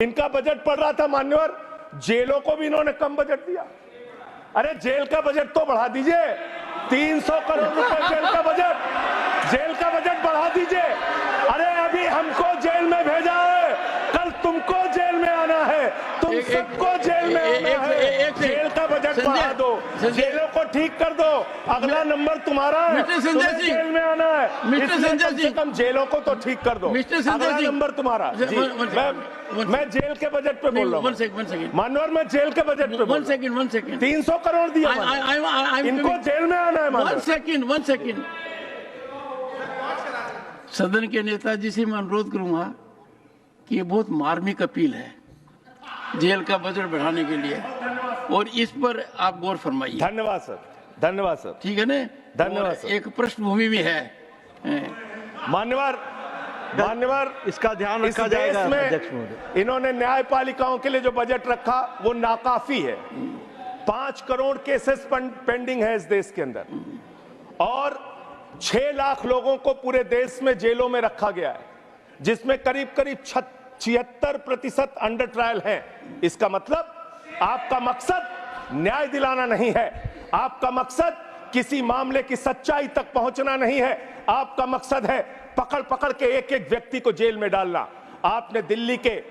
इनका बजट पड़ रहा था मान्यवर, जेलों को भी इन्होंने कम बजट दिया। अरे जेल का बजट तो बढ़ा दीजिए, 300 करोड़ रुपए जेल का बजट बढ़ा दीजिए। अरे अभी हमको जेल में भेजा है, कल तुमको जेल में आना है, तुम सबको जेल में आना है। जेल का बजट बढ़ा दो, जेलों को ठीक कर दो, अगला नंबर तुम्हारा है, तुम्हें जेल में आना है, इसलिए कम से कम जेलों को तो ठीक कर दो, अगला नंबर तुम्हारा। मैं जेल के बजट पे बोल रहा हूँ मानवर, मैं जेल के बजट पे बोल रहा हूँ। 300 करोड़ दिया, इनको जेल में आना है। वन सेकंड सदन के नेताजी से मैं अनुरोध करूंगा कि ये बहुत मार्मिक अपील है जेल का बजट बढ़ाने के लिए, और इस पर आप गौर फरमाइए। धन्यवाद सर, धन्यवाद सर। ठीक है ना, धन्यवाद सर। एक पृष्ठभूमि भी है मान्यवर, इसका ध्यान रखा जाएगा। में इन्होंने न्यायपालिकाओं के लिए जो बजट रखा वो नाकाफी है। 5 करोड़ केसेस पेंडिंग है इस देश के अंदर, और 6 लाख लोगों को पूरे देश में जेलों में रखा गया है, जिसमें करीब 76% अंडर ट्रायल है। इसका मतलब आपका मकसद न्याय दिलाना नहीं है, आपका मकसद किसी मामले की सच्चाई तक पहुंचना नहीं है, आपका मकसद है पकड़ पकड़ के एक एक व्यक्ति को जेल में डालना। आपने दिल्ली के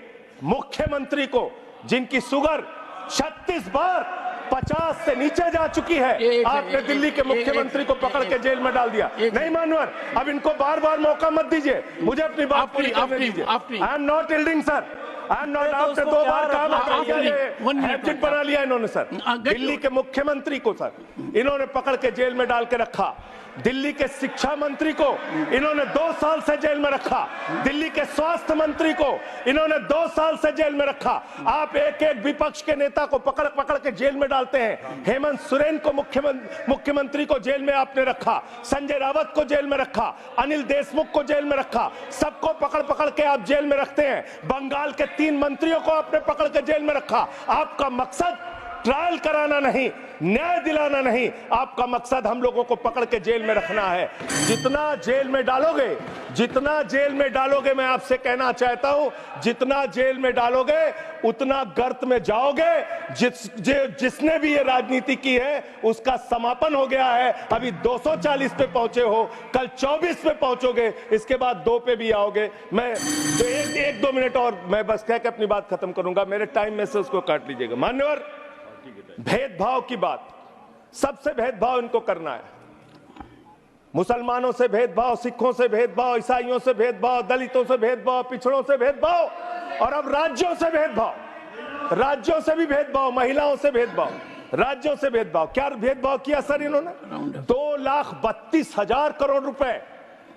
मुख्यमंत्री को, जिनकी शुगर 36 बार 50 से नीचे जा चुकी है, आपने दिल्ली के मुख्यमंत्री को पकड़ के जेल में डाल दिया। नहीं मानवर, अब इनको बार बार मौका मत दीजिए, मुझे अपनी बात पूरी करने दीजिए। I am not yielding sir, I am not. आपने 2 बार काम हैबिट बना लिया इन्होंने सर। दिल्ली के मुख्यमंत्री को सर इन्होंने पकड़ के जेल में डाल के रखा, दिल्ली के शिक्षा मंत्री को इन्होंने 2 साल से जेल में रखा, दिल्ली के स्वास्थ्य मंत्री को इन्होंने 2 साल से जेल में रखा। आप एक एक विपक्ष के नेता को पकड़ पकड़ के जेल में डालते हैं। हेमंत सोरेन को मुख्यमंत्री को जेल में आपने रखा, संजय रावत को जेल में रखा, अनिल देशमुख को जेल में रखा, सबको पकड़ पकड़ के आप जेल में रखते हैं। बंगाल के 3 मंत्रियों को आपने पकड़ के जेल में रखा। आपका मकसद ट्रायल कराना नहीं, न्याय दिलाना नहीं, आपका मकसद हम लोगों को पकड़ के जेल में रखना है। जितना जेल में डालोगे, मैं आपसे कहना चाहता हूं, जितना जेल में डालोगे उतना गर्त में जाओगे। जिसने भी ये राजनीति की है उसका समापन हो गया है। अभी 240 पे पहुंचे हो, कल 24 पे पहुंचोगे, इसके बाद 2 पे भी आओगे। मैं 1-2 मिनट और मैं बस कह के अपनी बात खत्म करूंगा, मेरे टाइम में से उसको काट लीजिएगा। मान्यवर, भेदभाव की बात, सबसे भेदभाव इनको करना है। मुसलमानों से भेदभाव, सिखों से भेदभाव, ईसाइयों से भेदभाव, दलितों से भेदभाव, पिछड़ों से भेदभाव, और अब राज्यों से भेदभाव, राज्यों से भी भेदभाव, महिलाओं से भेदभाव, राज्यों से भेदभाव। क्या भेदभाव किया सर इन्होंने? 2,32,000 करोड़ रुपए,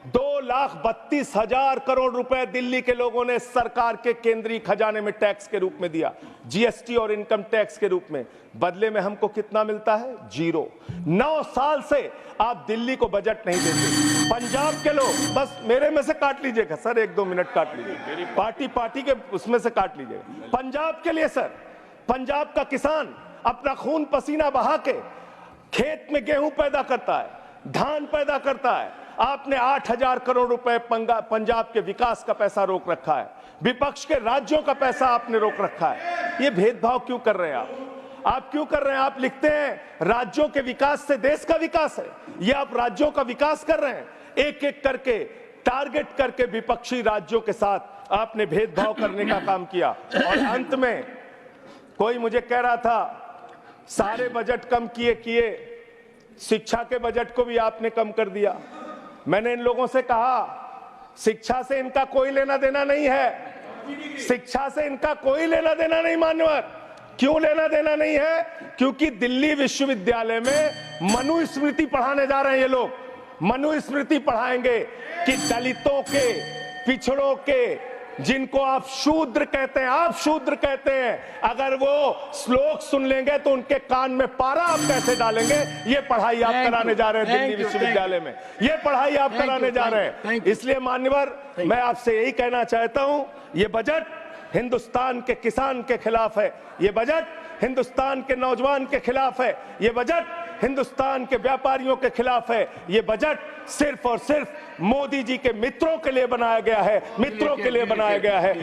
2,32,000 करोड़ रुपए दिल्ली के लोगों ने सरकार के केंद्रीय खजाने में टैक्स के रूप में दिया, जीएसटी और इनकम टैक्स के रूप में। बदले में हमको कितना मिलता है? 0। 9 साल से आप दिल्ली को बजट नहीं देते। पंजाब के लोग, बस मेरे में से काट लीजिएगा सर, 1-2 मिनट काट लीजिए, पार्टी के उसमें से काट लीजिएगा। पंजाब के लिए सर, पंजाब का किसान अपना खून पसीना बहा के खेत में गेहूं पैदा करता है, धान पैदा करता है। आपने 8,000 करोड़ रुपए पंजाब के विकास का पैसा रोक रखा है, विपक्ष के राज्यों का पैसा आपने रोक रखा है। ये भेदभाव क्यों कर रहे हैं आप क्यों कर रहे हैं? आप लिखते हैं राज्यों के विकास से देश का विकास है, ये आप राज्यों का विकास कर रहे हैं। एक एक करके टारगेट करके विपक्षी राज्यों के साथ आपने भेदभाव करने का काम किया। और अंत में कोई मुझे कह रहा था सारे बजट कम किए, शिक्षा के बजट को भी आपने कम कर दिया। मैंने इन लोगों से कहा शिक्षा से इनका कोई लेना देना नहीं है, शिक्षा से इनका कोई लेना देना नहीं। मान्यवर, क्यों लेना देना नहीं है? क्योंकि दिल्ली विश्वविद्यालय में मनुस्मृति पढ़ाने जा रहे हैं ये लोग। मनुस्मृति पढ़ाएंगे कि दलितों के, पिछड़ों के, जिनको आप शूद्र कहते हैं, अगर वो श्लोक सुन लेंगे तो उनके कान में पारा आप कैसे डालेंगे? ये पढ़ाई आप कराने जा रहे हैं दिल्ली विश्वविद्यालय में, ये पढ़ाई आप कराने जा रहे हैं। इसलिए मान्यवर, मैं आपसे यही कहना चाहता हूं, ये बजट हिंदुस्तान के किसान के खिलाफ है, ये बजट हिंदुस्तान के नौजवान के खिलाफ है, ये बजट हिंदुस्तान के व्यापारियों के खिलाफ है। ये बजट सिर्फ और सिर्फ मोदी जी के मित्रों के लिए बनाया गया है, मित्रों के लिए बनाया गया है।